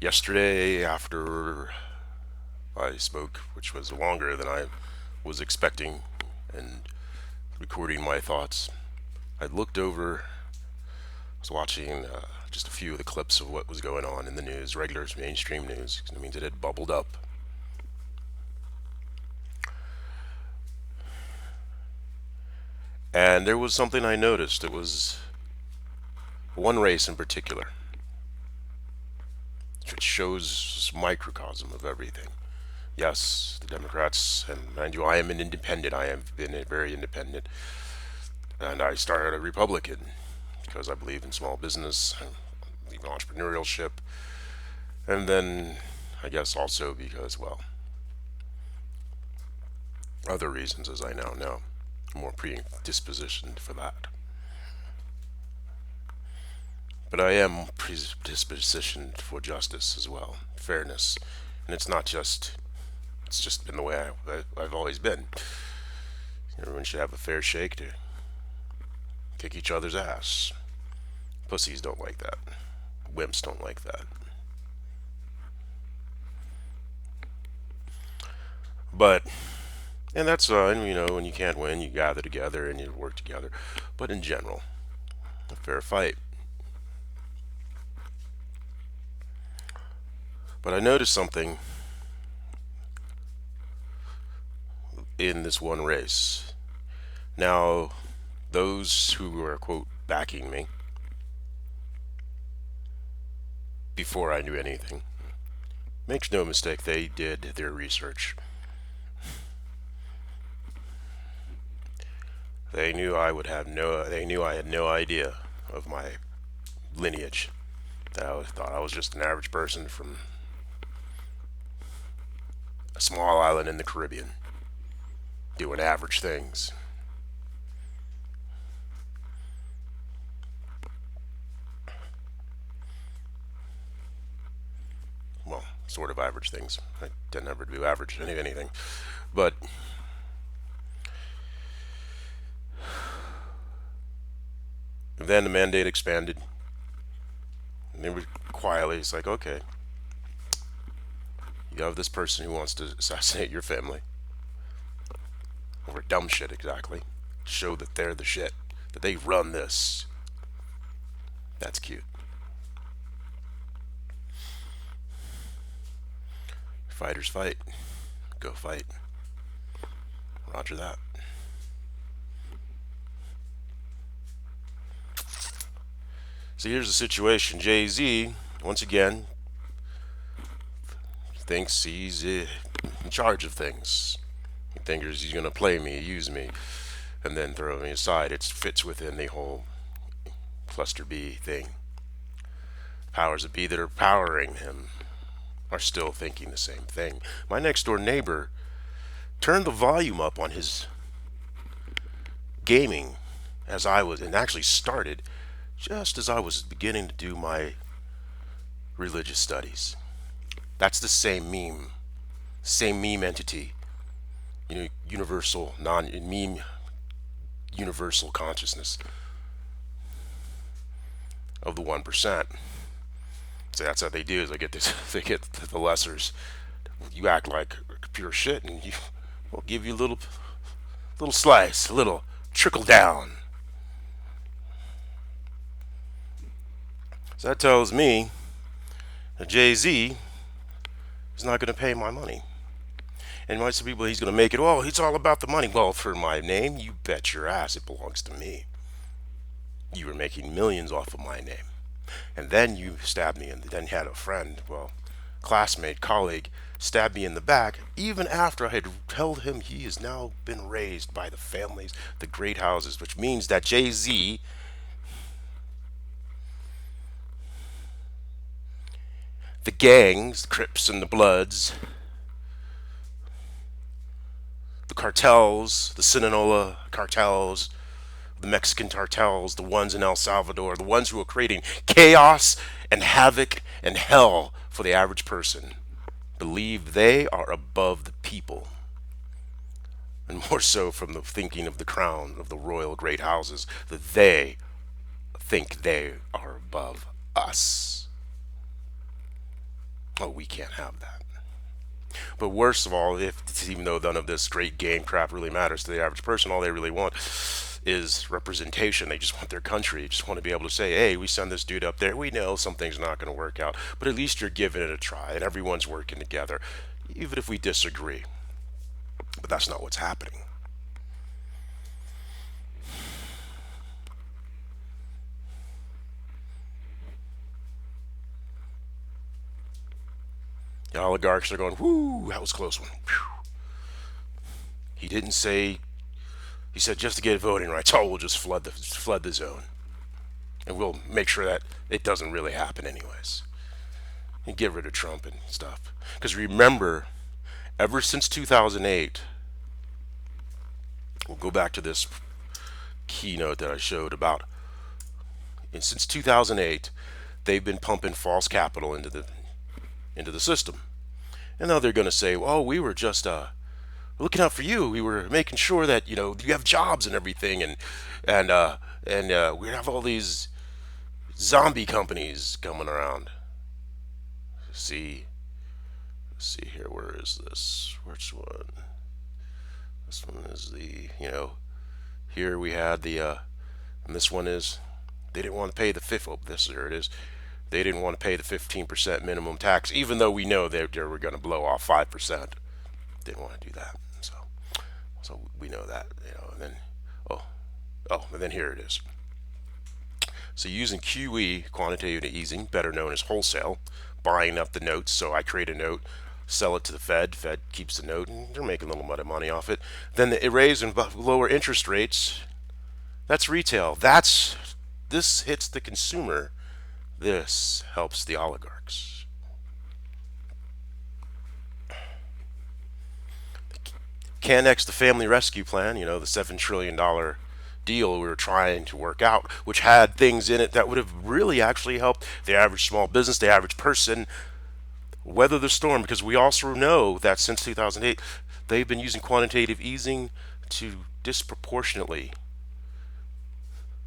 Yesterday, after I spoke, which was longer than I was expecting, and recording my thoughts, I looked over, was watching just a few of the clips of what was going on in the news, regular mainstream news. It means it had bubbled up. And there was something I noticed. It was one race in particular, which shows microcosm of everything. Yes, the Democrats, and mind you, I am an independent. I have been very independent. And I started a Republican because I believe in small business, I believe in entrepreneurship, and then I guess also because, well, other reasons, as I now know, more predispositioned for that. But I am predispositioned for justice as well, fairness, and it's just been the way I've always been. Everyone should have a fair shake to kick each other's ass. Pussies don't like that. Wimps don't like that. But, and that's, when you can't win, you gather together and you work together. But in general, a fair fight. But I noticed something in this one race. Now, those who were, quote, backing me before I knew anything, makes no mistake, they did their research. They knew I had no idea of my lineage. That I thought I was just an average person from a small island in the Caribbean doing average things. Well, sort of average things. I didn't ever do average anything. But then the mandate expanded. And they were quietly, it's like, okay, you have this person who wants to assassinate your family. Over dumb shit, exactly. Show that they're the shit. That they run this. That's cute. Fighters fight. Go fight. Roger that. So here's the situation. Jay-Z, once again, thinks he's in charge of things. He thinks he's going to play me, use me, and then throw me aside. It fits within the whole cluster B thing. Powers that be that are powering him are still thinking the same thing. My next door neighbor turned the volume up on his gaming as I was, and actually started just as I was beginning to do my religious studies. That's the same meme entity. Universal, meme, universal consciousness of the 1%. So that's how they do. Is they get this, they get the lessers. You act like pure shit, and we'll give you a little slice, a little trickle down. So that tells me that Jay-Z is not going to pay my money. And most people, he's going to make it, oh, it's all about the money. Well, for my name, you bet your ass it belongs to me. You were making millions off of my name. And then you stabbed me, and then had a friend, well, classmate, colleague, stab me in the back, even after I had told him he has now been raised by the families, the great houses, which means that Jay-Z, the gangs, the Crips and the Bloods, the cartels, the Sinaloa cartels, the Mexican cartels, the ones in El Salvador, the ones who are creating chaos and havoc and hell for the average person, believe they are above the people. And more so from the thinking of the crown, of the royal great houses, that they think they are above us. Oh, we can't have that. But worst of all, if even though none of this great game crap really matters to the average person, all they really want is representation. They just want their country. They just want to be able to say, hey, we send this dude up there. We know something's not going to work out, but at least you're giving it a try and everyone's working together, even if we disagree. But that's not what's happening. The oligarchs are going, whoo, that was a close one. Whew. He didn't say, he said just to get voting rights, oh, we'll just flood the zone. And we'll make sure that it doesn't really happen anyways. And get rid of Trump and stuff. Because remember, ever since 2008, we'll go back to this keynote that I showed about, and since 2008, they've been pumping false capital into the system. And now they're going to say, "Oh, we were just looking out for you. We were making sure that you have jobs and everything, and we have all these zombie companies coming around." See, see here. Where is this? Which one? This one is here we had and this one is, they didn't want to pay the fifth. Oh, here it is. They didn't want to pay the 15% minimum tax, even though we know they were going to blow off 5%. Didn't want to do that. So we know that, and then, and then here it is. So using QE, quantitative easing, better known as wholesale, buying up the notes. So I create a note, sell it to the Fed. Fed keeps the note, and they're making a little bit of money off it. Then the raise and lower interest rates. That's retail. This hits the consumer. This helps the oligarchs. Canex, the family rescue plan, the $7 trillion deal we were trying to work out, which had things in it that would have really actually helped the average small business, the average person, weather the storm. Because we also know that since 2008, they've been using quantitative easing to disproportionately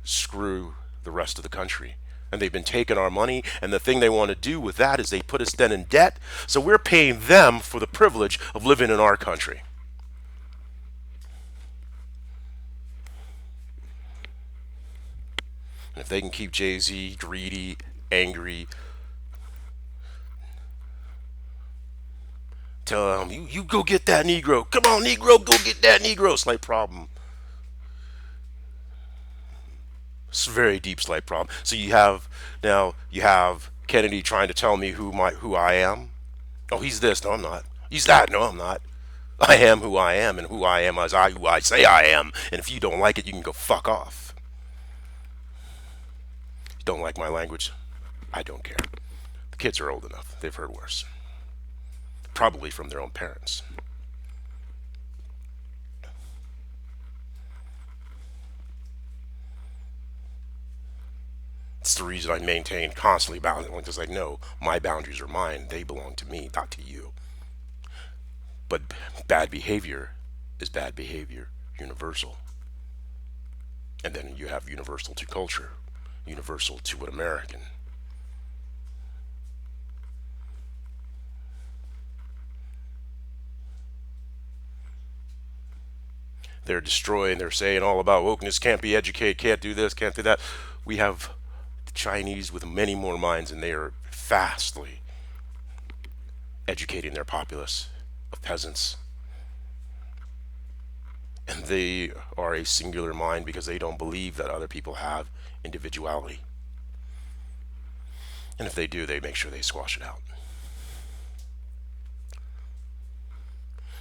screw the rest of the country. And they've been taking our money, and the thing they want to do with that is they put us then in debt, so we're paying them for the privilege of living in our country. And if they can keep Jay-Z greedy, angry, tell them, you go get that Negro. Come on, Negro, go get that Negro. Slight problem. It's a very deep, slight problem. So you have Kennedy trying to tell me who I am. Oh, he's this. No, I'm not. He's that. No, I'm not. I am who I am, and who I am is who I say I am. And if you don't like it, you can go fuck off. If you don't like my language, I don't care. The kids are old enough. They've heard worse. Probably from their own parents. It's the reason I maintain constantly boundaries, because I know my boundaries are mine. They belong to me, not to you. But bad behavior is bad behavior, universal. And then you have universal to culture, universal to an American. They're destroying, they're saying all about wokeness, can't be educated, can't do this, can't do that. We have the Chinese with many more minds, and they are fastly educating their populace of peasants. And they are a singular mind because they don't believe that other people have individuality. And if they do, they make sure they squash it out.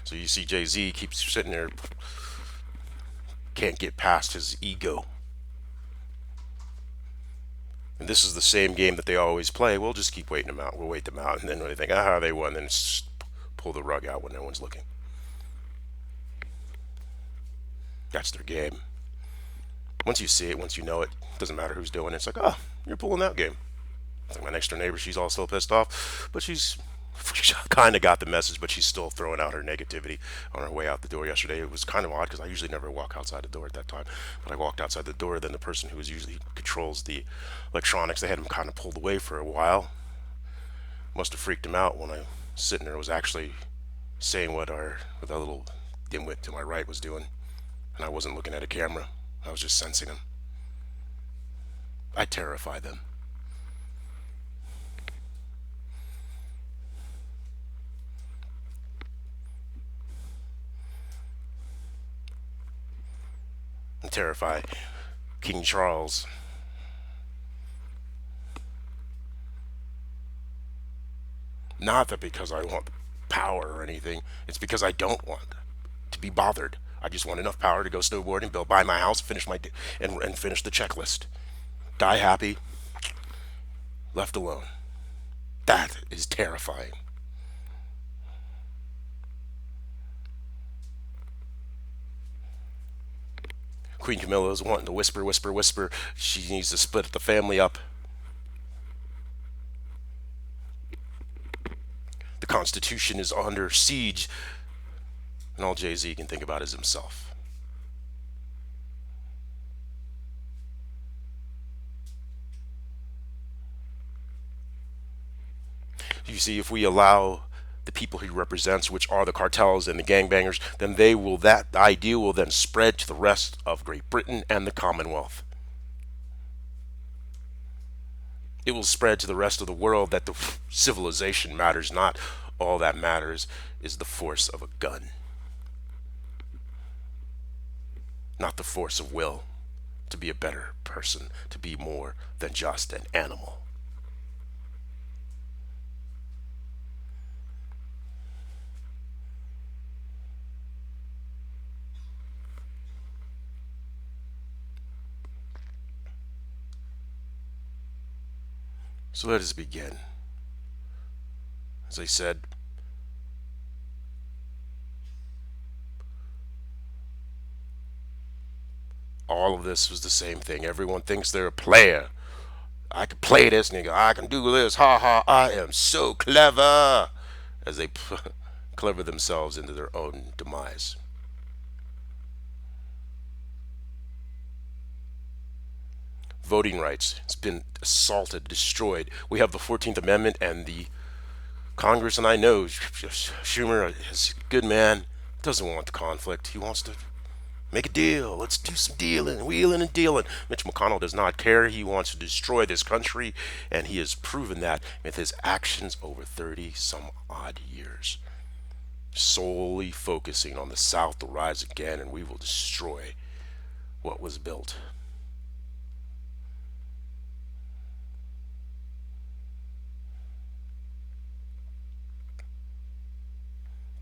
So you see Jay-Z keeps sitting there, can't get past his ego. And this is the same game that they always play. We'll just keep waiting them out. We'll wait them out. And then when they think, they won, then pull the rug out when no one's looking. That's their game. Once you see it, once you know it, doesn't matter who's doing it. It's like, you're pulling that game. It's like my next door neighbor, she's all still pissed off, but she kind of got the message, but she's still throwing out her negativity on her way out the door yesterday. It was kind of odd because I usually never walk outside the door at that time. But I walked outside the door, then the person who usually controls the electronics, they had him kind of pulled away for a while. Must have freaked him out when I was sitting there was actually saying what that little dimwit to my right was doing, and I wasn't looking at a camera. I was just sensing him. I terrify them. I terrify King Charles. Not that because I want power or anything. It's because I don't want to be bothered. I just want enough power to go snowboarding, buy my house, finish and finish the checklist. Die happy, left alone. That is terrifying. Queen Camilla is wanting to whisper, whisper, whisper. She needs to split the family up. The Constitution is under siege, and all Jay-Z can think about is himself. You see, if we allow the people he represents, which are the cartels and the gangbangers, then that idea will then spread to the rest of Great Britain and the Commonwealth. It will spread to the rest of the world that the civilization matters not. All that matters is the force of a gun, not the force of will to be a better person, to be more than just an animal. So let us begin. As I said, all of this was the same thing. Everyone thinks they're a player. I can play this, nigga. I can do this. Ha ha. I am so clever. As they clever themselves into their own demise. Voting rights. It's been assaulted, destroyed. We have the 14th Amendment, and the Congress, and I know Schumer is a good man, doesn't want the conflict. He wants to make a deal. Let's do some dealing, wheeling and dealing. Mitch McConnell does not care. He wants to destroy this country, and he has proven that with his actions over 30 some odd years. Solely focusing on the South to rise again, and we will destroy what was built.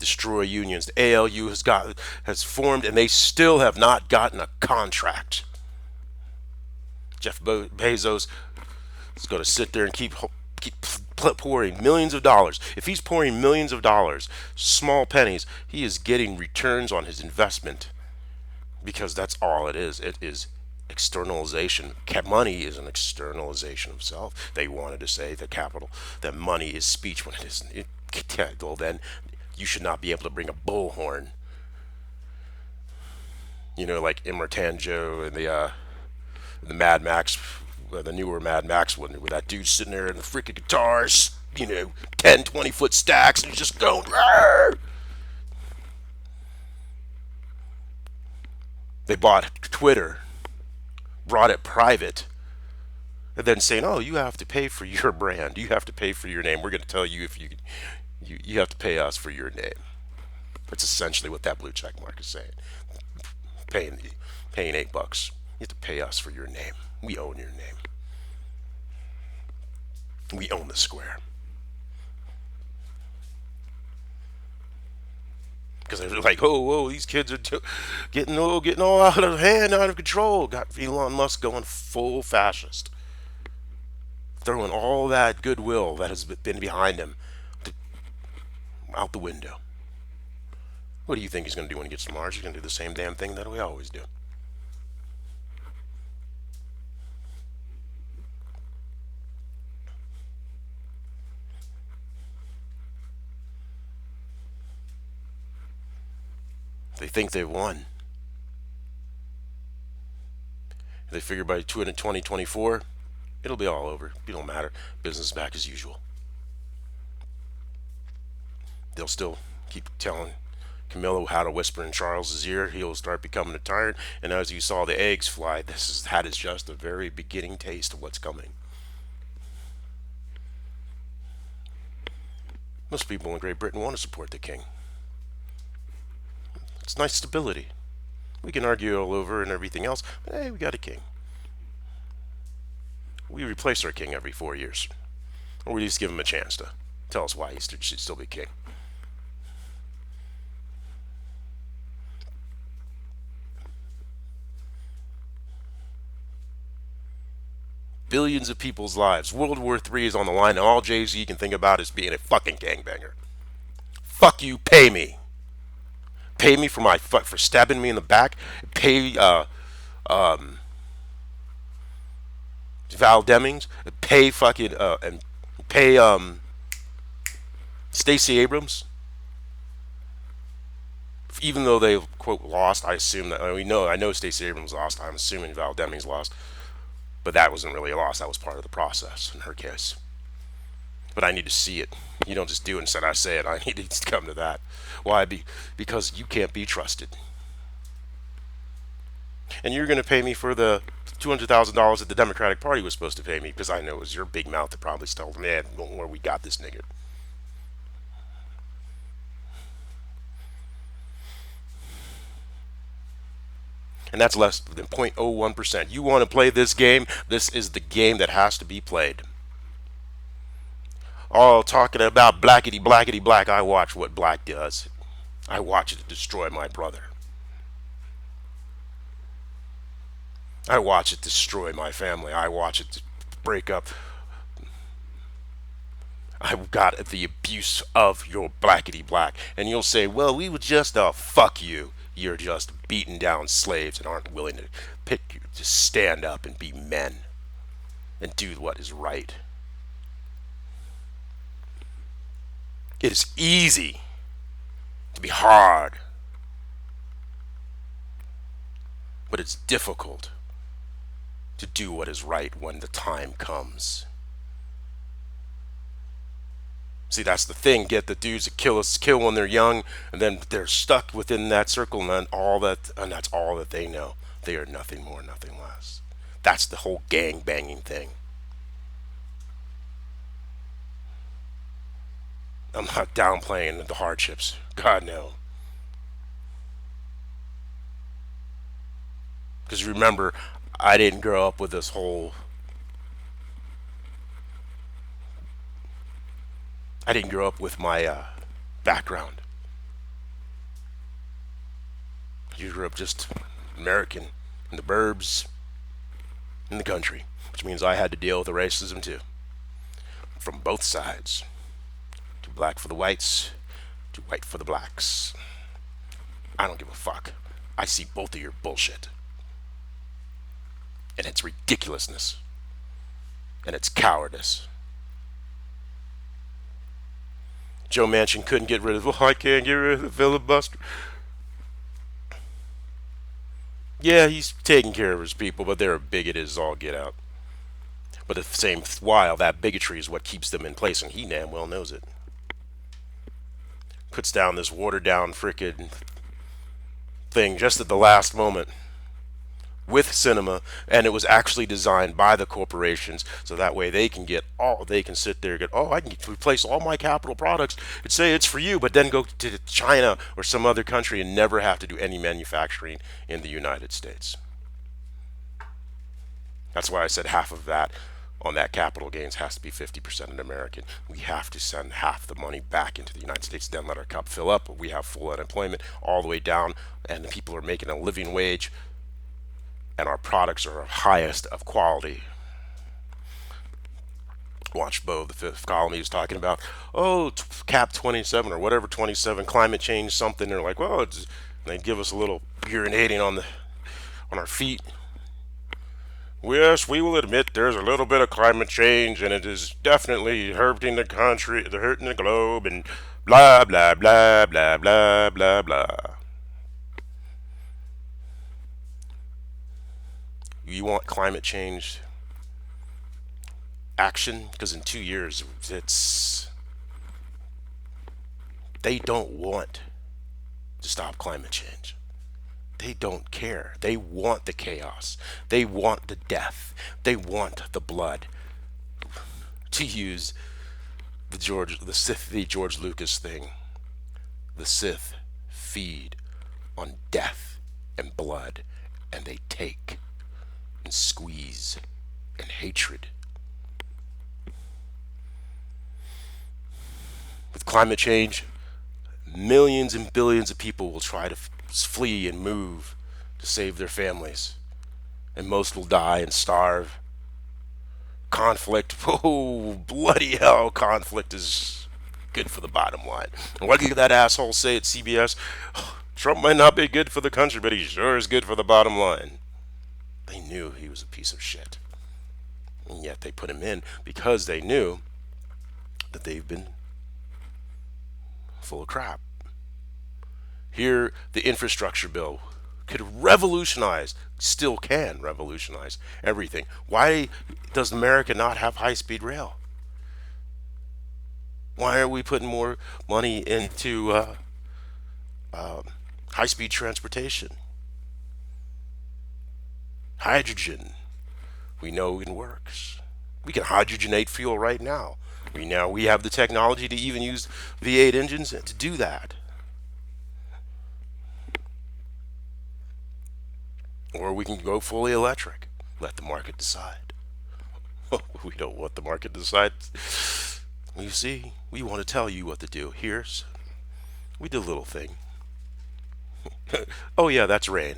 Destroy unions. The ALU has formed, and they still have not gotten a contract. Jeff Bezos is going to sit there and keep pouring millions of dollars. If he's pouring millions of dollars, small pennies, he is getting returns on his investment, because that's all it is. It is externalization. Money is an externalization of self. They wanted to say that money is speech when it isn't. Well, then you should not be able to bring a bullhorn. Like Emertan Joe and the Mad Max, the newer Mad Max one, where that dude's sitting there in the freaking guitars, 10, 20-foot stacks, and he's just going, Rrr! They bought Twitter, brought it private, and then saying, oh, you have to pay for your brand. You have to pay for your name. We're going to tell you if you have to pay us for your name. That's essentially what that blue check mark is saying. Paying $8. You have to pay us for your name. We own your name. We own the square. Because they're like, oh, these kids are getting all out of hand, out of control. Got Elon Musk going full fascist, throwing all that goodwill that has been behind him out the window. What do you think he's going to do when he gets to Mars? He's going to do the same damn thing that we always do. They think they've won. They figure by 2024, it'll be all over. It don't matter. Business back as usual. They'll still keep telling Camilla how to whisper in Charles's ear. He'll start becoming a tyrant. And as you saw the eggs fly, that is just a very beginning taste of what's coming. Most people in Great Britain want to support the king. It's nice stability. We can argue all over and everything else, but hey, we got a king. We replace our king every 4 years. Or we just give him a chance to tell us why he should still be king. Billions of people's lives. World War III is on the line, and all Jay-Z can think about is being a fucking gangbanger. Fuck you, pay me. Pay me for stabbing me in the back. Pay Val Demings. Pay fucking and pay Stacey Abrams. Even though they quote lost, I assume that I know Stacey Abrams lost. I'm assuming Val Demings lost, but that wasn't really a loss. That was part of the process in her case. But I need to see it. You don't just do it and say I say it. I need to come to that. Why? Because you can't be trusted. And you're going to pay me for the $200,000 that the Democratic Party was supposed to pay me, because I know it was your big mouth that probably told them, yeah, where we got this nigga. And that's less than 0.01%. You want to play this game? This is the game that has to be played. All talking about blackety blackety black. I watch what black does. I watch it destroy my brother. I watch it destroy my family. I watch it break up. I've got the abuse of your blackety black. And you'll say, well, we were just fuck you. You're just beaten down slaves and aren't willing to pick you to stand up and be men and do what is right. It is easy to be hard, but it's difficult to do what is right when the time comes. See, that's the thing. Get the dudes that kill when they're young, and then they're stuck within that circle, and that's all that they know. They are nothing more, nothing less. That's the whole gang banging thing. I'm not downplaying the hardships. God no. Because remember, I didn't grow up with this whole. I didn't grow up with my background. You grew up just American in the burbs, in the country, which means I had to deal with the racism too, from both sides. Too black for the whites, too white for the blacks. I don't give a fuck. I see both of your bullshit. And it's ridiculousness. And it's cowardice. Joe Manchin couldn't get rid of, well, I can't get rid of the filibuster. Yeah, he's taking care of his people, but they're bigoted as all get out. But at the same while, that bigotry is what keeps them in place, and he damn well knows it. Puts down this watered down frickin' thing just at the last moment with Sinema, and it was actually designed by the corporations, so that way they can sit there and get, I can replace all my capital products and say it's for you, but then go to China or some other country and never have to do any manufacturing in the United States. That's why I said half of that on that capital gains has to be 50% an American. We have to send half the money back into the United States, then let our cup fill up. We have full unemployment all the way down, and the people are making a living wage, and our products are highest of quality. Watch Bo, the fifth column, he was talking about, cap 27 or whatever 27, climate change something. They're like, well, they give us a little urinating on our feet. Yes, we will admit there's a little bit of climate change, and it is definitely hurting the country, hurting the globe, and blah blah blah blah blah blah blah. You want climate change action? Because in 2 years, it's They don't want to stop climate change. They don't care. They want the chaos. They want the death. They want the blood. To use the George Lucas thing, the Sith feed on death and blood, and they take and squeeze and hatred. With climate change, millions and billions of people will try to flee and move to save their families, and most will die and starve. Conflict, oh bloody hell, conflict is good for the bottom line. And what did that asshole say at CBS? Trump might not be good for the country, but he sure is good for the bottom line. They knew he was a piece of shit, and yet they put him in because they knew that they've been full of crap. Here, the infrastructure bill could revolutionize, still can revolutionize everything. Why does America not have high-speed rail? Why are we putting more money into high-speed transportation? Hydrogen, we know it works. We can hydrogenate fuel right now. We have the technology to even use V8 engines to do that. Or we can go fully electric. Let the market decide. We don't want the market to decide. You see, we want to tell you what to do. We did a little thing. Oh yeah, that's rain.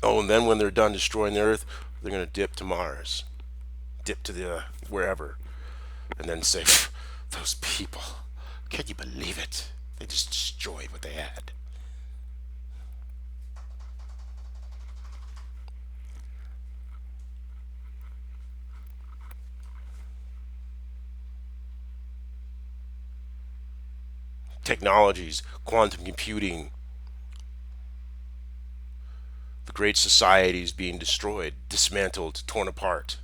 Oh, and then when they're done destroying the Earth, they're going to dip to Mars. Dip to the wherever. And then say, those people, can you believe it? They just destroyed what they had. Technologies, quantum computing, the great society is being destroyed, dismantled, torn apart.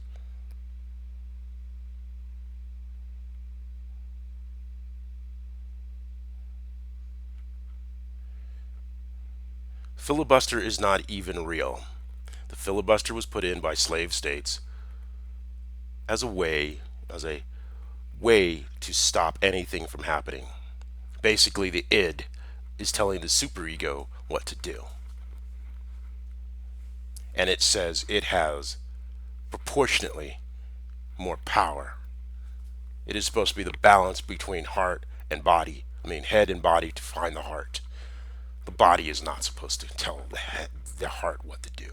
Filibuster is not even real. The filibuster was put in by slave states as a way to stop anything from happening. Basically, the id is telling the superego what to do. And it says it has proportionately more power. It is supposed to be the balance between heart and body. Head and body to find the heart. The body is not supposed to tell the heart what to do.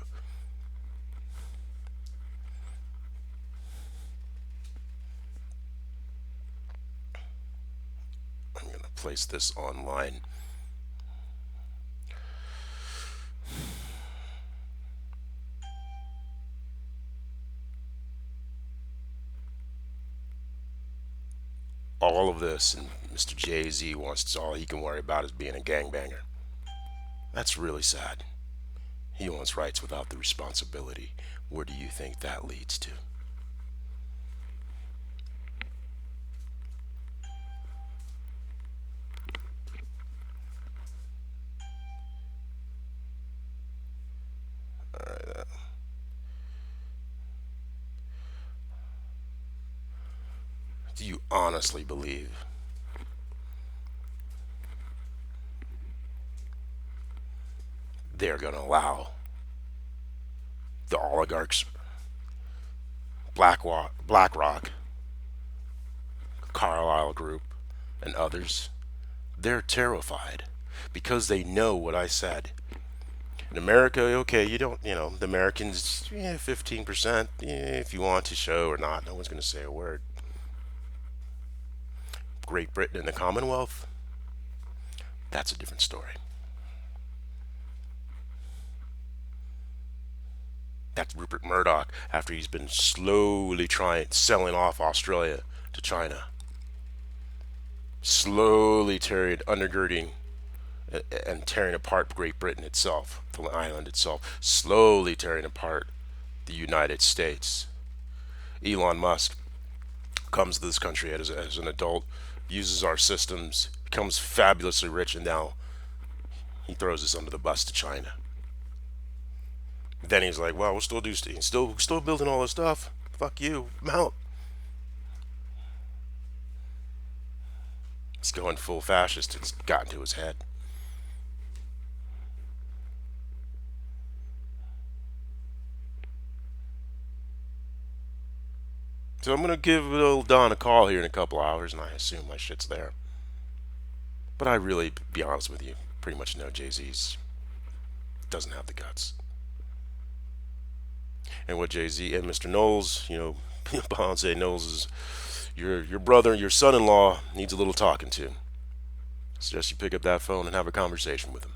I'm going to place this online. All of this, and Mr. Jay-Z wants all he can worry about is being a gangbanger. That's really sad. He wants rights without the responsibility. Where do you think that leads to? Do you honestly believe they're going to allow the oligarchs, BlackRock, Carlyle Group, and others? They're terrified because they know what I said. In America, okay, the Americans, 15%, if you want to show or not, no one's going to say a word. Great Britain and the Commonwealth, that's a different story. That's Rupert Murdoch after he's been slowly selling off Australia to China. Slowly undergirding and tearing apart Great Britain itself, the island itself. Slowly tearing apart the United States. Elon Musk comes to this country as an adult, uses our systems, becomes fabulously rich, and now he throws us under the bus to China. Then he's like, well, we'll still do, still building all this stuff. Fuck you, I'm out. He's going full fascist. It's gotten to his head. So I'm gonna give little Don a call here in a couple hours, and I assume my shit's there. But I really, be honest with you, pretty much know Jay-Z's doesn't have the guts. And what Jay-Z and Mr. Knowles, Beyonce Knowles is your brother, your son-in-law needs a little talking to. I suggest you pick up that phone and have a conversation with him.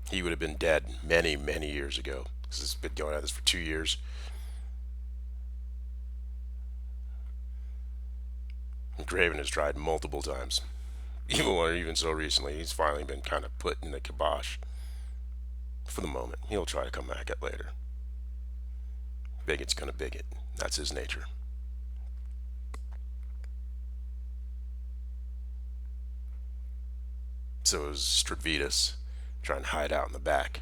He would have been dead many, many years ago. This has been going at this for 2 years. Craven has tried multiple times. Even so recently, he's finally been kind of put in the kibosh. For the moment, he'll try to come back at later. Bigot's gonna bigot. That's his nature. So is Stradvitas, trying to hide out in the back.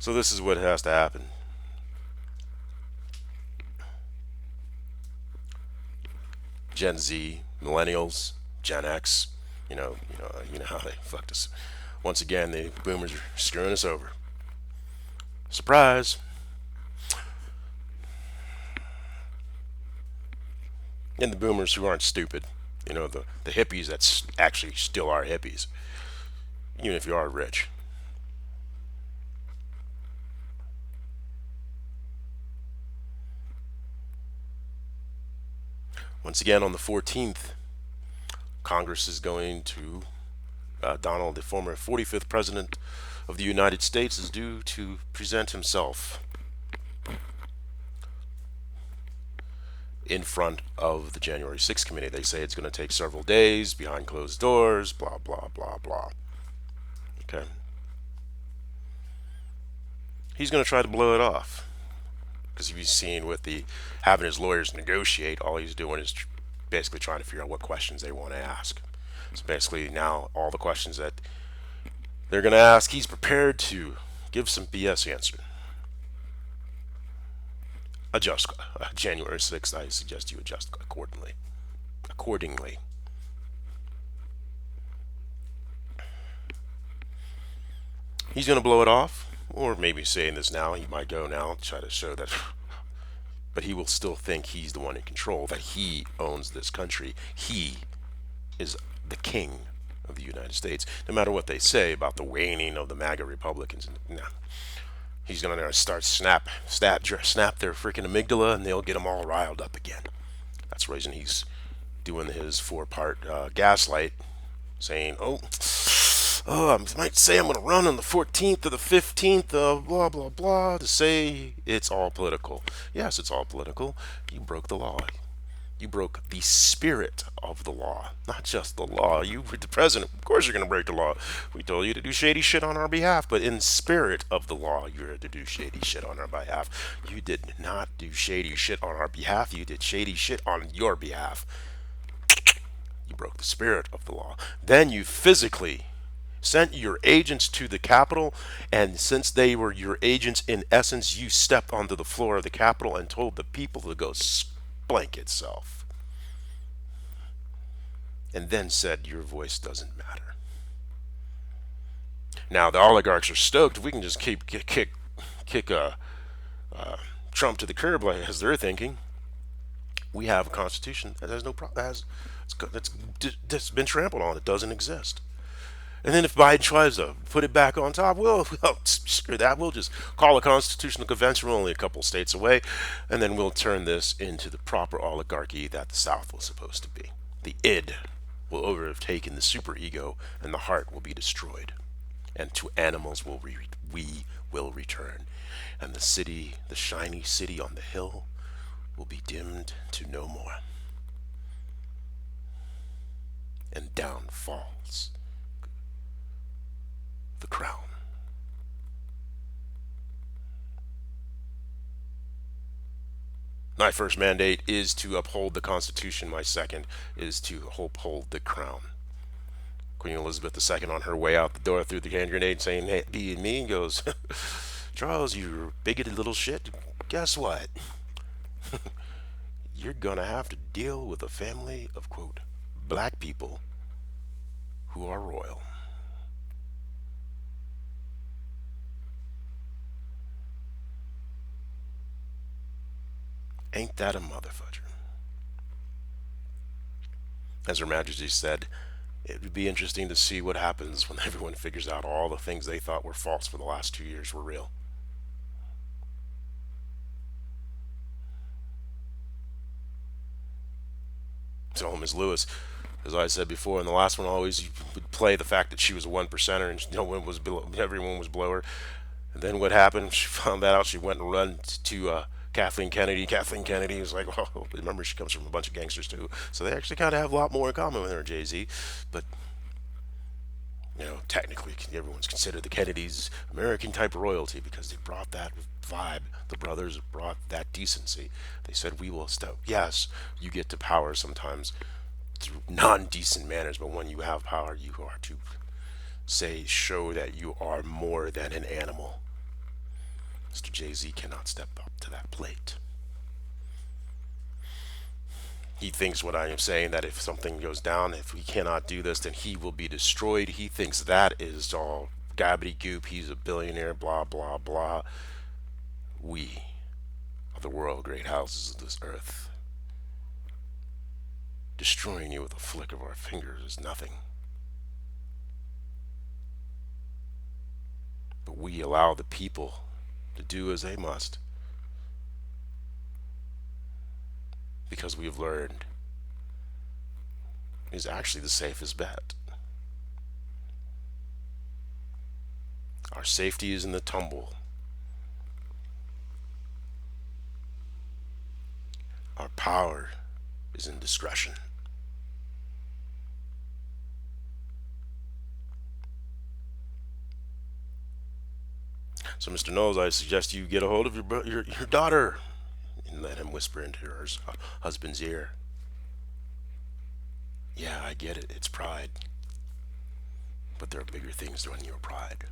So this is what has to happen. Gen Z, millennials, Gen X, you know how they fucked us. Once again, the boomers are screwing us over. Surprise! And the boomers who aren't stupid, the hippies that actually still are hippies, even if you are rich. Once again, on the 14th, Congress is going to Donald, the former 45th President of the United States, is due to present himself in front of the January 6th committee. They say it's going to take several days behind closed doors, blah, blah, blah, blah. Okay. He's going to try to blow it off. Because if you've seen with having his lawyers negotiate, all he's doing is basically trying to figure out what questions they want to ask. So basically now all the questions that they're going to ask, he's prepared to give some BS answer. Adjust. January 6th, I suggest you adjust accordingly. He's going to blow it off. Or maybe saying this now, he might go now, try to show that, but he will still think he's the one in control, that he owns this country. He is the king of the United States. No matter what they say about the waning of the MAGA Republicans, no. He's going to start snap their freaking amygdala, and they'll get them all riled up again. That's the reason he's doing his 4-part gaslight, saying, I might say I'm going to run on the 14th or the 15th of blah, blah, blah, to say it's all political. Yes, it's all political. You broke the law. You broke the spirit of the law, not just the law. You were the president. Of course you're going to break the law. We told you to do shady shit on our behalf, but in spirit of the law, you're to do shady shit on our behalf. You did not do shady shit on our behalf. You did shady shit on your behalf. You broke the spirit of the law. Then you physically sent your agents to the Capitol, and since they were your agents, in essence, you stepped onto the floor of the Capitol and told the people to go splank itself. And then said your voice doesn't matter. Now the oligarchs are stoked. If we can just kick Trump to the curb, like as they're thinking, we have a constitution that has no problem. That's been trampled on. It doesn't exist. And then if Biden tries to put it back on top, well, screw that. We'll just call a constitutional convention. We're only a couple states away. And then we'll turn this into the proper oligarchy that the South was supposed to be. The id will overtake the superego, and the heart will be destroyed. And to animals we will return. And the city, the shiny city on the hill, will be dimmed to no more. And down falls the crown. My first mandate is to uphold the Constitution. My second is to uphold the crown. Queen Elizabeth II, on her way out the door, threw the hand grenade, saying, "Hey, be and me," goes, "Charles, you bigoted little shit. Guess what? You're gonna have to deal with a family of, quote, black people who are royal." Ain't that a motherfudger? As Her Majesty said, it would be interesting to see what happens when everyone figures out all the things they thought were false for the last 2 years were real. So, Ms. Lewis, as I said before, in the last one, always you would play the fact that she was a one percenter and no one was below, everyone was below her. And then what happened? She found that out. She went and run to Kathleen Kennedy. Kathleen Kennedy was like, "Oh, remember, she comes from a bunch of gangsters too." So they actually kind of have a lot more in common with her, Jay-Z. But technically, everyone's considered the Kennedys American type royalty because they brought that vibe. The brothers brought that decency. They said, "We will stop." Yes, you get to power sometimes through non-decent manners, but when you have power, you are to show that you are more than an animal. Mr. Jay-Z cannot step up to that plate. He thinks what I am saying, that if something goes down, if we cannot do this, then he will be destroyed. He thinks that is all gobbledygook. He's a billionaire, blah, blah, blah. We are the world great houses of this earth. Destroying you with a flick of our fingers is nothing. But we allow the people to do as they must, because we've learned is actually the safest bet. Our safety is in the tumble. Our power is in discretion. So, Mr. Knowles, I suggest you get a hold of your daughter and let him whisper into her husband's ear. Yeah, I get it. It's pride. But there are bigger things than your pride.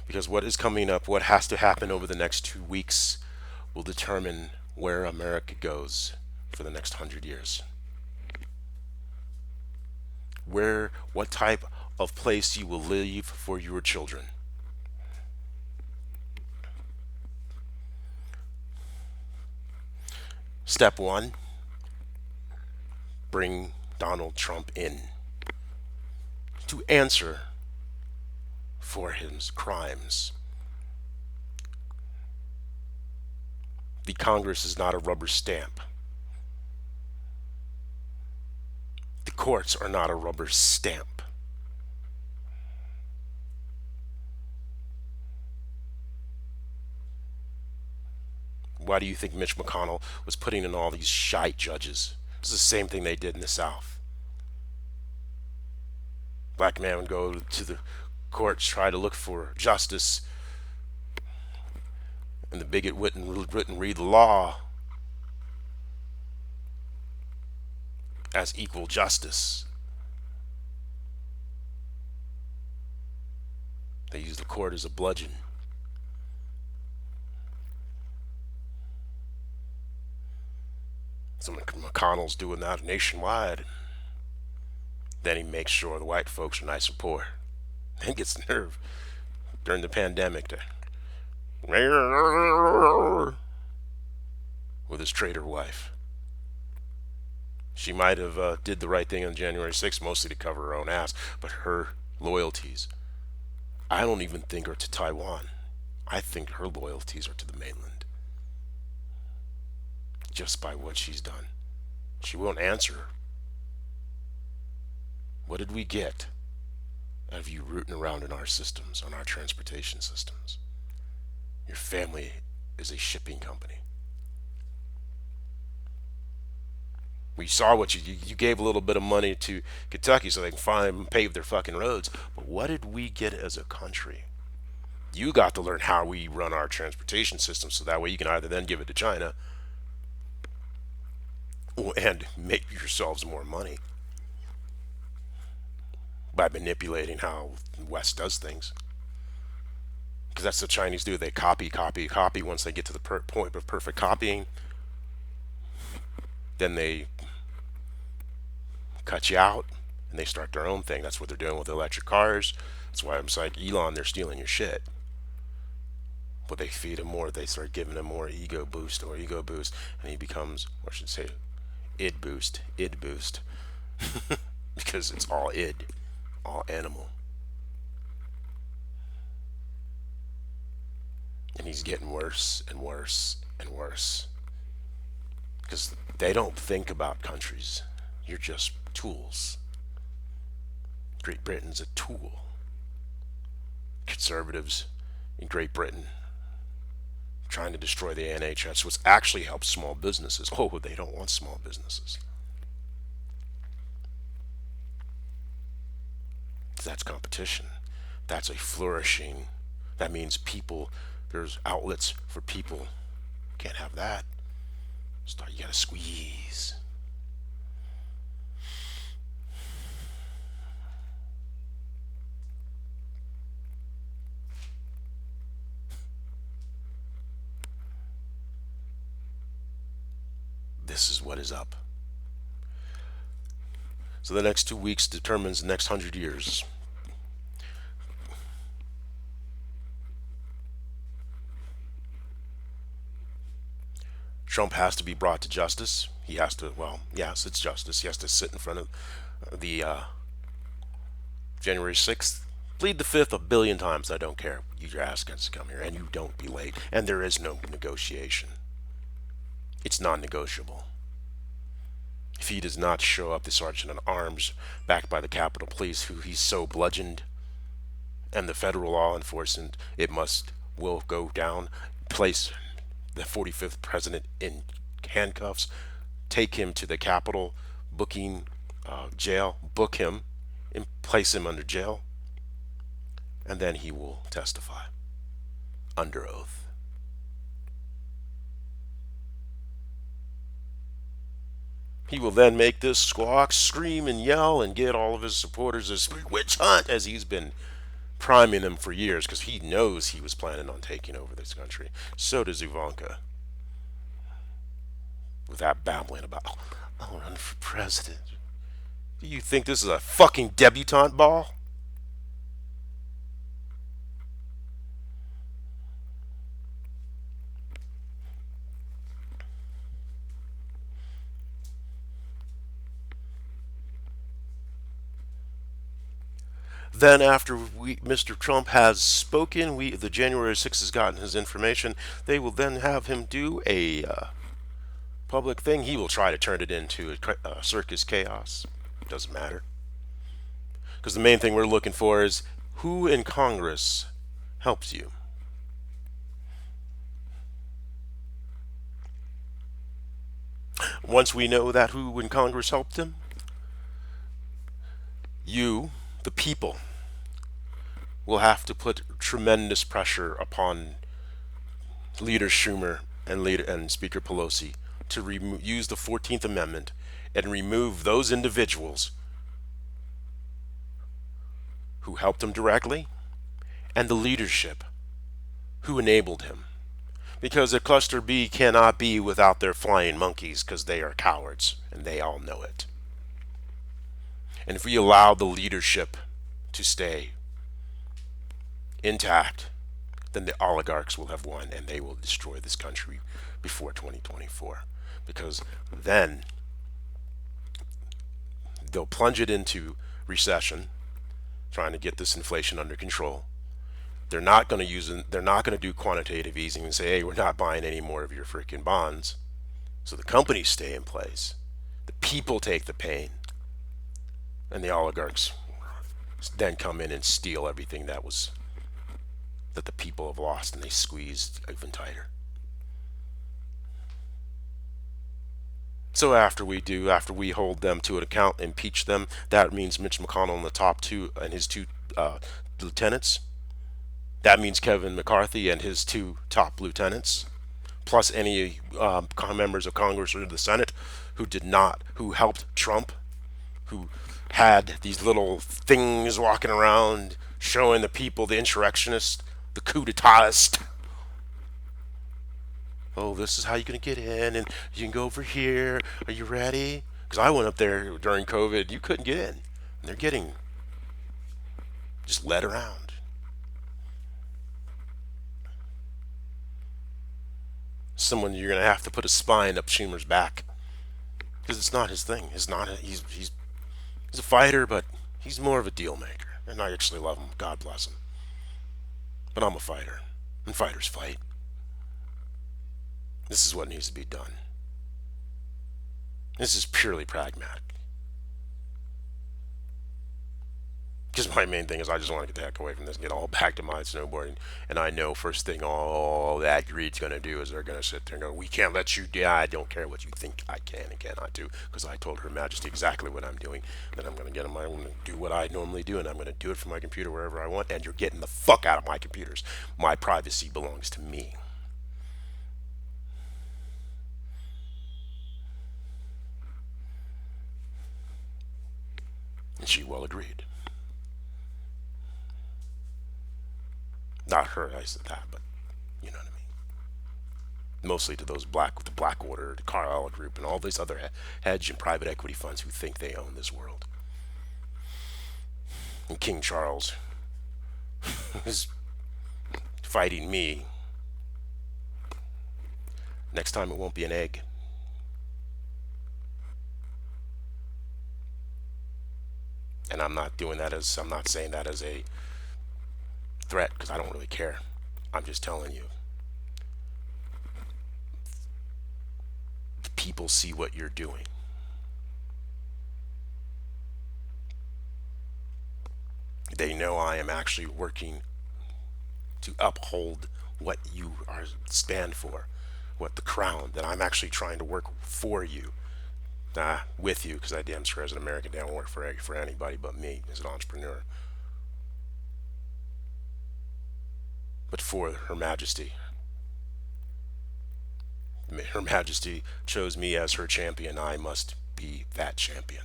Because what is coming up, what has to happen over the next 2 weeks, will determine where America goes for the next 100 years. What type of place you will leave for your children. Step one, bring Donald Trump in to answer for his crimes. The Congress is not a rubber stamp. The courts are not a rubber stamp. Why do you think Mitch McConnell was putting in all these shite judges? It's the same thing they did in the South. Black man would go to the courts, try to look for justice, and the bigot wouldn't read the law as equal justice. They use the court as a bludgeon. So McConnell's doing that nationwide. Then he makes sure the white folks are nice and poor. Then gets the nerve during the pandemic to with his traitor wife. She might have did the right thing on January 6th, mostly to cover her own ass, but her loyalties, I don't even think are to Taiwan. I think her loyalties are to the mainland. Just by what she's done. She won't answer. What did we get out of you rooting around in our systems, on our transportation systems? Your family is a shipping company. We saw what you gave a little bit of money to Kentucky so they can finally pave their fucking roads. But what did we get as a country? You got to learn how we run our transportation system so that way you can either then give it to China and make yourselves more money by manipulating how the West does things. Because that's what the Chinese do. They copy, copy, copy. Once they get to the point of perfect copying, then they cut you out and they start their own thing. That's what they're doing with electric cars. That's why I'm like, Elon, they're stealing your shit. But they feed him more. They start giving him more ego boost, and he becomes, or I should say, id boost, because it's all id, all animal. And he's getting worse and worse and worse. Because they don't think about countries. You're just tools. Great Britain's a tool. Conservatives in Great Britain trying to destroy the NHS, which actually helps small businesses. Oh, they don't want small businesses. That's competition. That's a flourishing. That means people, there's outlets for people. Can't have that. You gotta squeeze. This is what is up. So the next 2 weeks determines the next 100 years. Trump has to be brought to justice. He has to, well, yes, it's justice. He has to sit in front of the January 6th. Plead the fifth a billion times. I don't care. Your ass gets to come here, and you don't be late. And there is no negotiation. It's non-negotiable. If he does not show up, the sergeant at arms, backed by the Capitol Police, who he's so bludgeoned, and the federal law enforcement, will go down, place the 45th president in handcuffs, take him to the Capitol booking jail, book him, and place him under jail, and then he will testify under oath. He will then make this squawk, scream, and yell, and get all of his supporters as witch hunt, as he's been priming them for years, because he knows he was planning on taking over this country. So does Ivanka. With that babbling about, oh, I'll run for president. Do you think this is a fucking debutante ball? Then after Mr. Trump has spoken, the January 6th has gotten his information. They will then have him do a public thing. He will try to turn it into a circus chaos. Doesn't matter. Because the main thing we're looking for is who in Congress helps you. Once we know that who in Congress helped him, you, the people, will have to put tremendous pressure upon Leader Schumer and Speaker Pelosi to use the 14th Amendment and remove those individuals who helped him directly and the leadership who enabled him. Because a cluster B cannot be without their flying monkeys, because they are cowards and they all know it. And if we allow the leadership to stay intact, then the oligarchs will have won and they will destroy this country before 2024. Because then they'll plunge it into recession, trying to get this inflation under control. They're not going to do quantitative easing and say, hey, we're not buying any more of your freaking bonds. So the companies stay in place. The people take the pain. And the oligarchs then come in and steal everything that was that the people have lost, and they squeezed even tighter. So after we hold them to an account, impeach them, that means Mitch McConnell and the top two and his two lieutenants. That means Kevin McCarthy and his two top lieutenants, plus any members of Congress or the Senate who helped Trump, who had these little things walking around showing the people, the insurrectionists, the coup de Tate. Oh, this is how you're going to get in, and you can go over here. Are you ready? Because I went up there during COVID. You couldn't get in. And they're getting just led around. Someone you're going to have to put a spine up Schumer's back. Because it's not his thing. It's not. He's a fighter, but he's more of a deal maker. And I actually love him. God bless him. But I'm a fighter. And fighters fight. This is what needs to be done. This is purely pragmatic. Because my main thing is I just want to get the heck away from this and get all back to my snowboarding. And I know first thing all that greed's going to do is they're going to sit there and go, we can't let you die. I don't care what you think I can and cannot do. Because I told Her Majesty exactly what I'm doing. Then I'm going to I'm going to do what I normally do. And I'm going to do it from my computer wherever I want. And you're getting the fuck out of my computers. My privacy belongs to me. And she well agreed. Not her, I said that, but you know what I mean. Mostly to those the Blackwater, the Carlyle Group, and all these other hedge and private equity funds who think they own this world. And King Charles is fighting me. Next time it won't be an egg. And I'm not saying that as a threat, because I don't really care. I'm just telling you. The people see what you're doing. They know I am actually working to uphold what you stand for, what the crown, that I'm actually trying to work for you. With you, because I damn sure as an American don't work for anybody but me as an entrepreneur. But for Her Majesty. Her Majesty chose me as her champion. I must be that champion.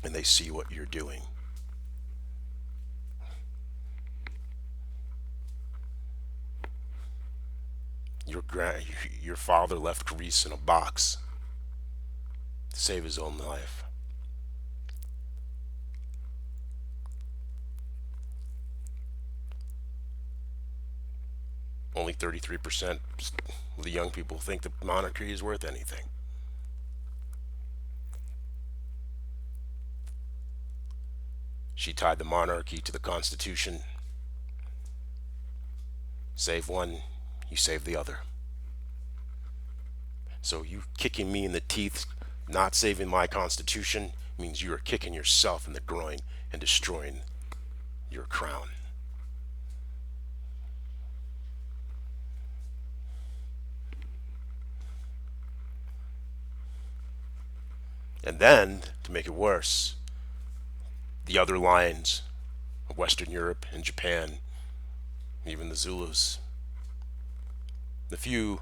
And they see what you're doing. Your father left grease in a box to save his own life. Only 33% of the young people think the monarchy is worth anything. She tied the monarchy to the Constitution. Save one, you save the other. So you kicking me in the teeth, not saving my Constitution, means you are kicking yourself in the groin and destroying your crown. And then, to make it worse, the other lions of Western Europe and Japan, even the Zulus, the few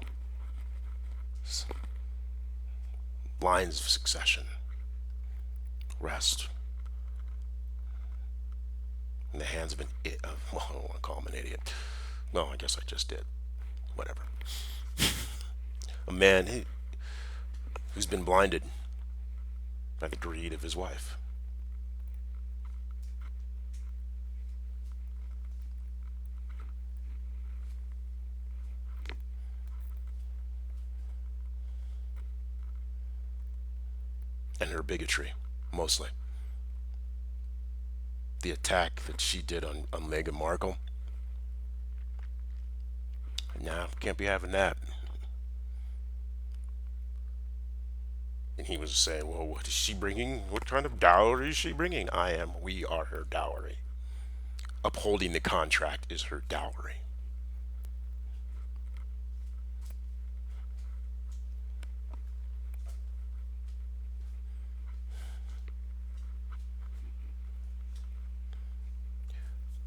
lines of succession rest in the hands of well, I don't want to call him an idiot. Well, I guess I just did. Whatever. A man who's been blinded by the greed of his wife. And her bigotry, mostly. The attack that she did on Meghan Markle. Nah, can't be having that. And he was saying, well, what is she bringing? What kind of dowry is she bringing? We are her dowry. Upholding the contract is her dowry.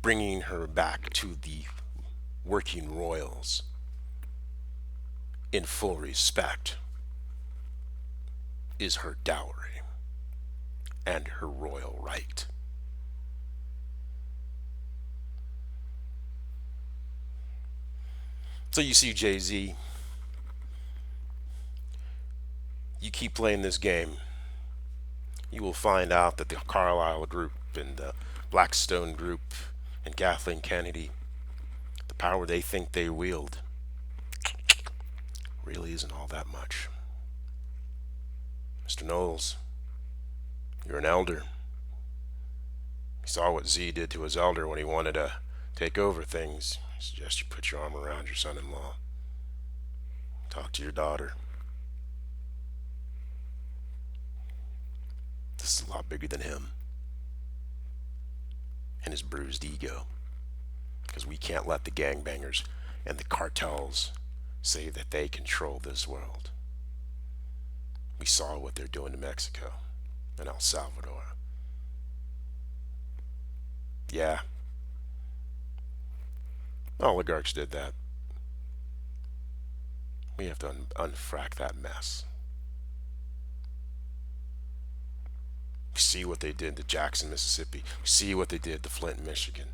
Bringing her back to the working royals in full respect is her dowry and her royal right. So you see, Jay-Z, you keep playing this game, you will find out that the Carlyle Group and the Blackstone Group and Kathleen Kennedy, the power they think they wield, really isn't all that much. Mr. Knowles, you're an elder. You saw what Z did to his elder when he wanted to take over things. I suggest you put your arm around your son-in-law. Talk to your daughter. This is a lot bigger than him and his bruised ego. Because we can't let the gangbangers and the cartels say that they control this world. We saw what they're doing to Mexico and El Salvador. Yeah. Oligarchs did that. We have to unfrack that mess. We see what they did to Jackson, Mississippi. We see what they did to Flint, Michigan.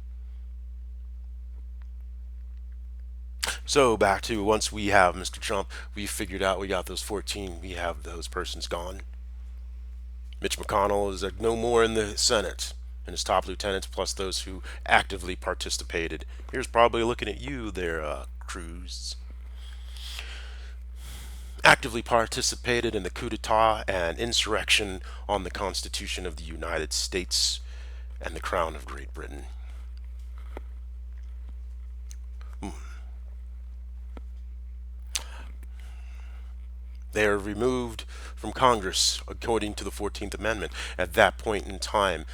So back to once we have Mr. Trump, we figured out we got those 14, we have those persons gone. Mitch McConnell is no more in the Senate, and his top lieutenants plus those who actively participated. Here's probably looking at you there, Cruz. Actively participated in the coup d'etat and insurrection on the Constitution of the United States and the Crown of Great Britain. They are removed from Congress according to the 14th Amendment. At that point in time,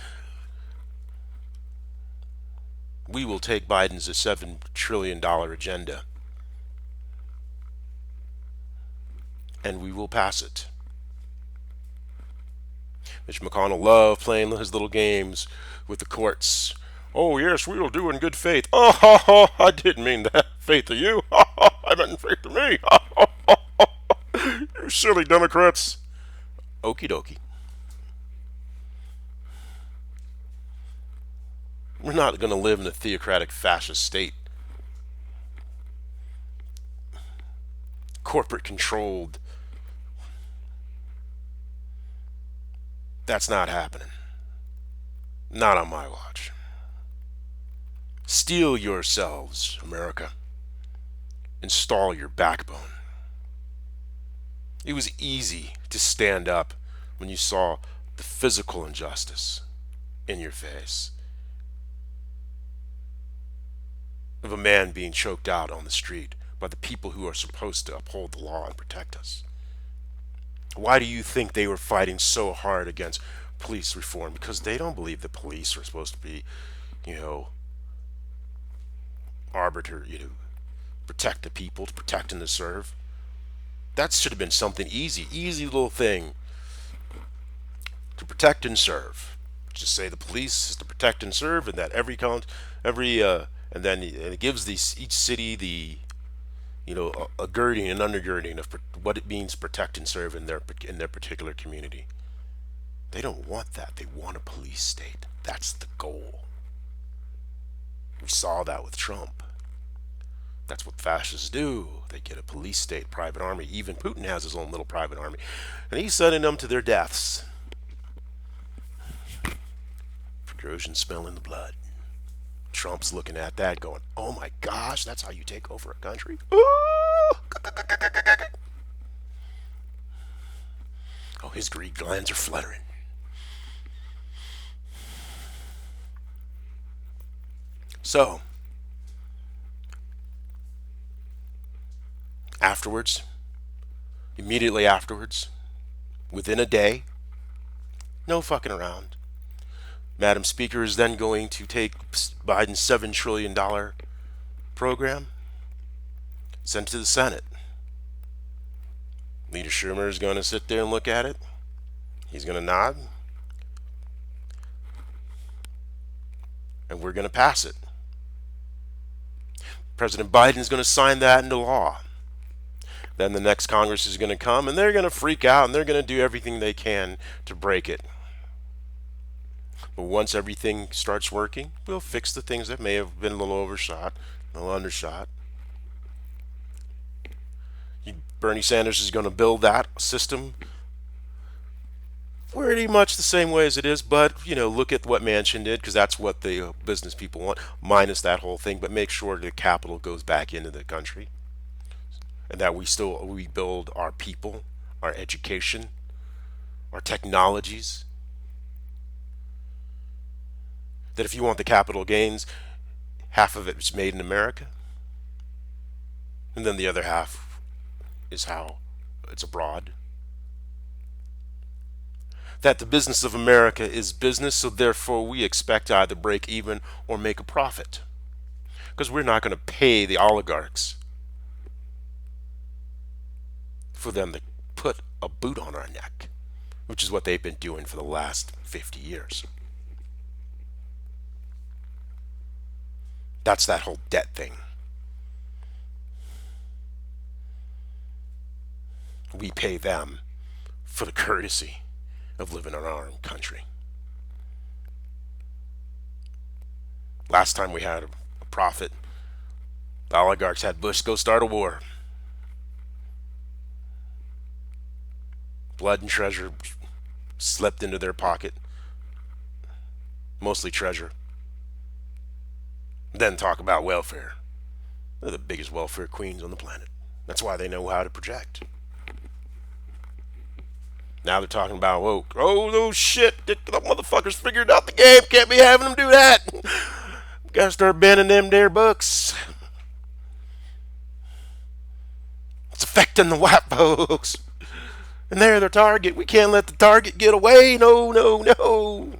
we will take Biden's $7 trillion agenda and we will pass it. Mitch McConnell loved playing his little games with the courts. Oh, yes, we will do in good faith. Oh, I didn't mean that faith to you. I meant faith to me. You silly Democrats. Okie dokie. We're not going to live in a theocratic fascist state. Corporate controlled. That's not happening. Not on my watch. Steel yourselves, America. Install your backbone. It was easy to stand up when you saw the physical injustice in your face of a man being choked out on the street by the people who are supposed to uphold the law and protect us. Why do you think they were fighting so hard against police reform? Because they don't believe the police are supposed to be, arbiter, protect the people, to protect and to serve. That should have been something easy little thing to protect and serve. Just say the police is to protect and serve, and that and then it gives each city the, a girding and undergirding of what it means to protect and serve in their particular community. They don't want that. They want a police state. That's the goal. We saw that with Trump. That's what fascists do. They get a police state, private army. Even Putin has his own little private army. And he's sending them to their deaths. Corrosion smelling the blood. Trump's looking at that going, oh my gosh, that's how you take over a country? Oh, his greed glands are fluttering. So, immediately afterwards, within a day. No fucking around. Madam Speaker is then going to take Biden's $7 trillion program, send it to the Senate. Leader Schumer is going to sit there and look at it. He's going to nod. And we're going to pass it. President Biden is going to sign that into law. Then the next Congress is going to come and they're going to freak out and they're going to do everything they can to break it. But once everything starts working, we'll fix the things that may have been a little overshot, a little undershot. Bernie Sanders is going to build that system pretty much the same way as it is, but look at what Manchin did, because that's what the business people want, minus that whole thing. But make sure the capital goes back into the country, and that we build our people, our education, our technologies. That if you want the capital gains, half of it is made in America, and then the other half is how it's abroad. That the business of America is business, so therefore we expect to either break even or make a profit. Because we're not going to pay the oligarchs for them to put a boot on our neck, which is what they've been doing for the last 50 years. That's that whole debt thing. We pay them for the courtesy of living in our own country. Last time we had a profit, the oligarchs had Bush go start a war. Blood and treasure slipped into their pocket. Mostly treasure. Then talk about welfare. They're the biggest welfare queens on the planet. That's why they know how to project. Now they're talking about, oh shit, the motherfuckers figured out the game. Can't be having them do that. Gotta start banning them there books. It's affecting the white folks. And they're the target. We can't let the target get away. No. No.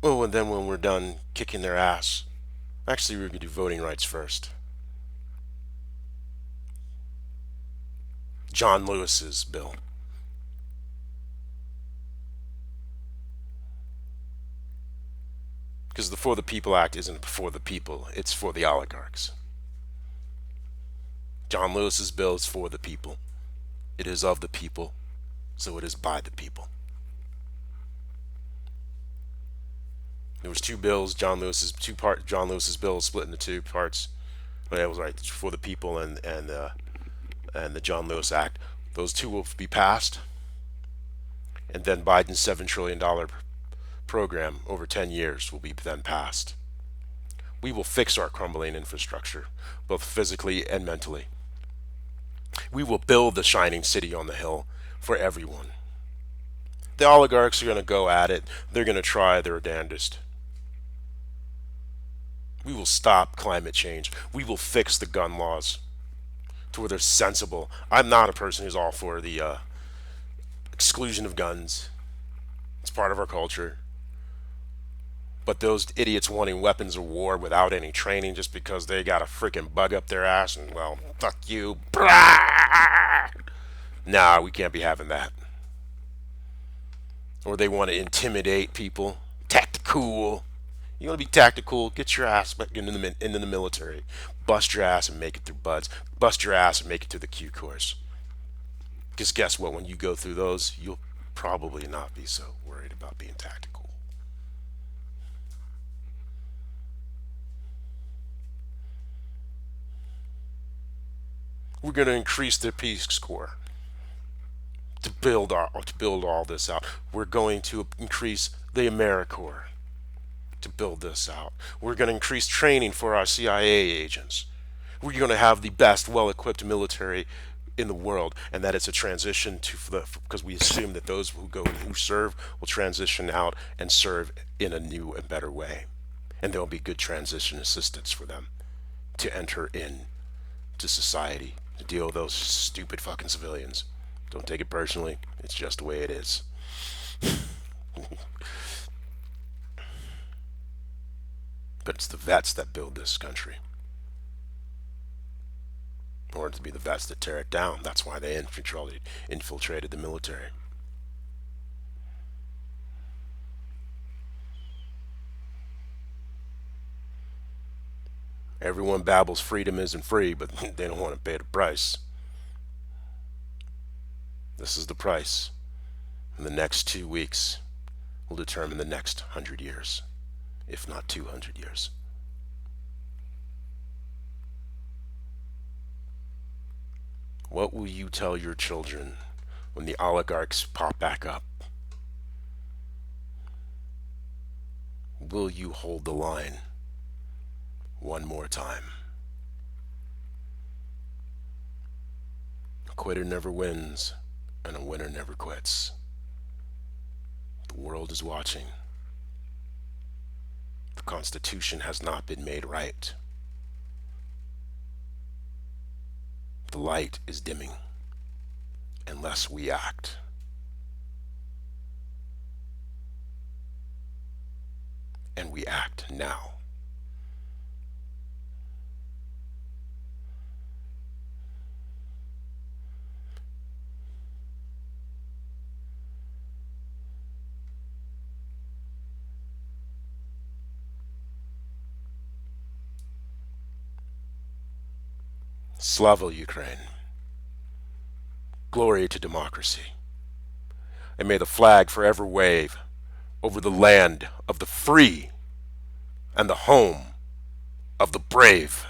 Oh, and then when we're done kicking their ass, actually we're going to do voting rights first. John Lewis's bill. Because the For the People Act isn't for the people, it's for the oligarchs. John Lewis's bill is for the people. It is of the people, so it is by the people. There was two bills. John Lewis's bill is split into two parts. Oh, that was right. It's for the people and the John Lewis Act. Those two will be passed, and then Biden's $7 trillion program over 10 years will be then passed. We will fix our crumbling infrastructure, both physically and mentally. We will build the shining city on the hill for everyone. The oligarchs are going to go at it. They're going to try their damnedest. We will stop climate change. We will fix the gun laws to where they're sensible. I'm not a person who's all for the exclusion of guns. It's part of our culture. But those idiots wanting weapons of war without any training just because they got a freaking bug up their ass and, well, fuck you. Nah, we can't be having that. Or they want to intimidate people. Tactical. You want to be tactical, get your ass back into the military. Bust your ass and make it through buds. Bust your ass and make it through the Q course. Because guess what? When you go through those, you'll probably not be so worried about being tactical. We're going to increase the Peace Corps to build all this out. We're going to increase the AmeriCorps to build this out. We're going to increase training for our CIA agents. We're going to have the best, well-equipped military in the world, and that it's a transition because we assume that those who serve will transition out and serve in a new and better way, and there will be good transition assistance for them to enter in to society to deal with those stupid fucking civilians. Don't take it personally. It's just the way it is. But it's the vets that build this country. Or to be the vets that tear it down. That's why they infiltrated the military. Everyone babbles freedom isn't free, but they don't want to pay the price. This is the price. And the next 2 weeks will determine the next 100 years, if not 200 years. What will you tell your children when the oligarchs pop back up? Will you hold the line one more time? A quitter never wins, and a winner never quits. The world is watching. The Constitution has not been made right. The light is dimming unless we act. And we act now. Slava Ukraine. Glory to democracy. And may the flag forever wave over the land of the free and the home of the brave.